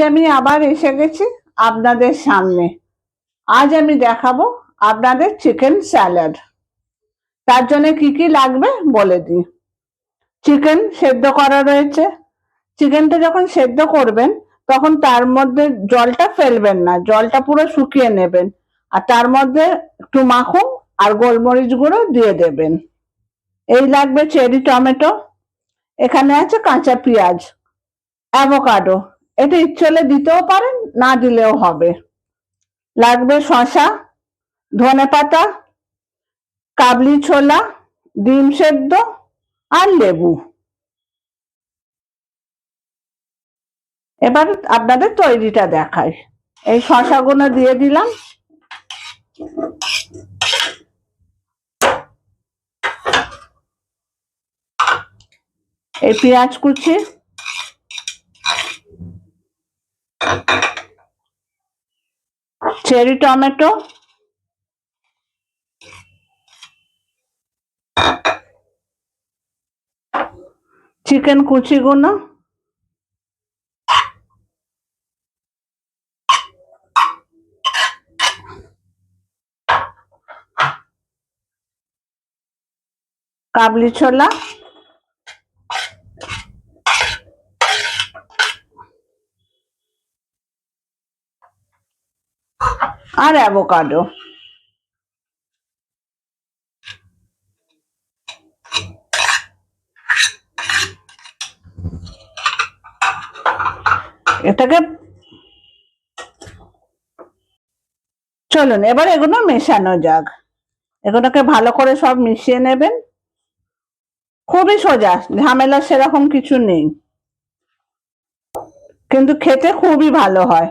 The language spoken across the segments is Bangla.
আমি আবার এসে গেছি আপনাদের সামনে। আজ আমি দেখাবো আপনাদের চিকেন স্যালাড। তার জন্য কি কি লাগবে বলে দিই। চিকেন সেদ্ধ করা রয়েছে। চিকেনটা যখন সেদ্ধ করবেন তখন তার মধ্যে জলটা ফেলবেন না, জলটা পুরো শুকিয়ে নেবেন, আর তার মধ্যে একটু মাখন আর গোলমরিচ গুঁড়ো দিয়ে দেবেন। এই লাগবে চেরি টমেটো, এখানে আছে কাঁচা পেঁয়াজ, অ্যাভোকাডো, এটা ইচ্ছে হলে দিতেও পারেন, না দিলেও হবে। লাগবে শসা, ধনেপাতা, কাবলি ছোলা, ডিম সেদ্ধ আর লেবু। এবার আপনাদের তৈরিটা দেখাই। এই শসাগুলো দিয়ে দিলাম, এই পেঁয়াজ কুচি, চেরি টমেটো, চিকেন কুচিগুলো, কাবলি ছোলা, আর অ্যাভোকাডো। এটাকে চলুন এবার এগুলো মেশানো যাক। এগুলোকে ভালো করে সব মিশিয়ে নেবেন। খুবই সোজা, ঝামেলা সেরকম কিছু নেই, কিন্তু খেতে খুবই ভালো হয়।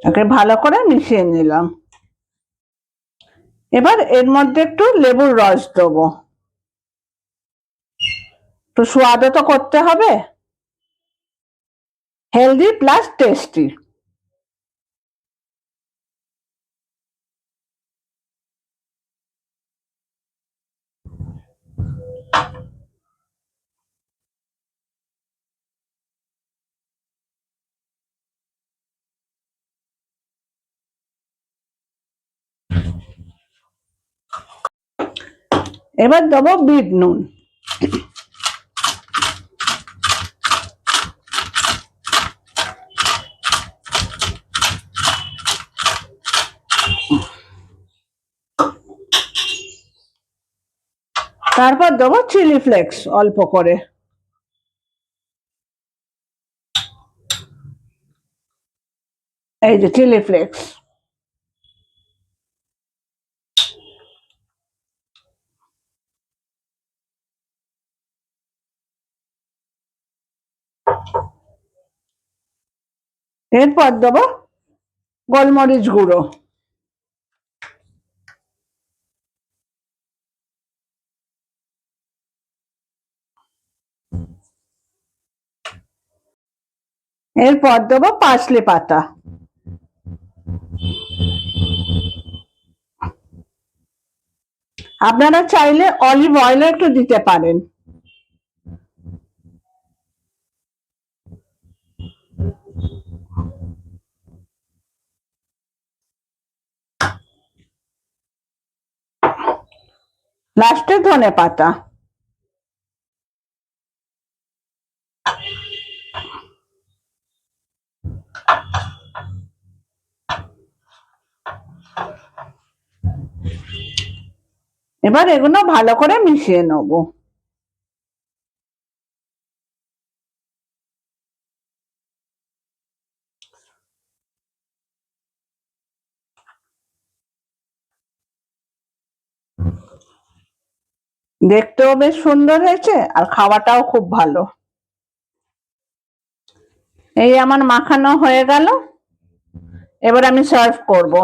ওকে ভালো করে মিশিয়ে নিলাম। এবার এর মধ্যে একটু লেবুর রস দেবো, তো স্বাদও তো করতে হবে, হেলদি প্লাস টেস্টি। এবার দেবো বিট নুন, তারপর দেবো চিলি ফ্লেক্স অল্প করে। এই যে চিলি ফ্লেক্স। এরপর দেবো গোলমরিচ গুঁড়ো, এরপর দেবো পার্সলে পাতা, আপনারা চাইলে অলিভ অয়েল একটু দিতে পারেন। লাস্টে ধনে পাতা। এবার এগুলো ভালো করে মিশিয়ে নেব। দেখতেও বেশ সুন্দর হয়েছে আর খাওয়াটাও খুব ভালো। এই আমার মাখানো হয়ে গেল, এবার আমি সার্ভ করব।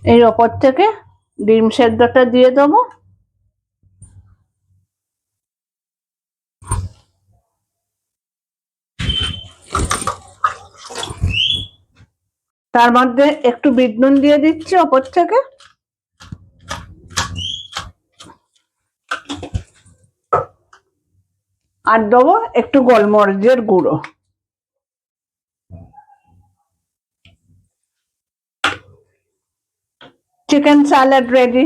এর ওপর থেকে ডিম সেদ্ধটা দিয়ে দেবো। তার মধ্যে একটু বিট নুন দিয়ে দিচ্ছি ওপর থেকে। আর দেবো একটু গোলমরিচের গুঁড়ো। Chicken salad ready.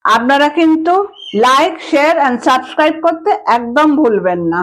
আপনারা কিন্তু লাইক, শেয়ার এন্ড সাবস্ক্রাইব করতে একদম ভুলবেন না।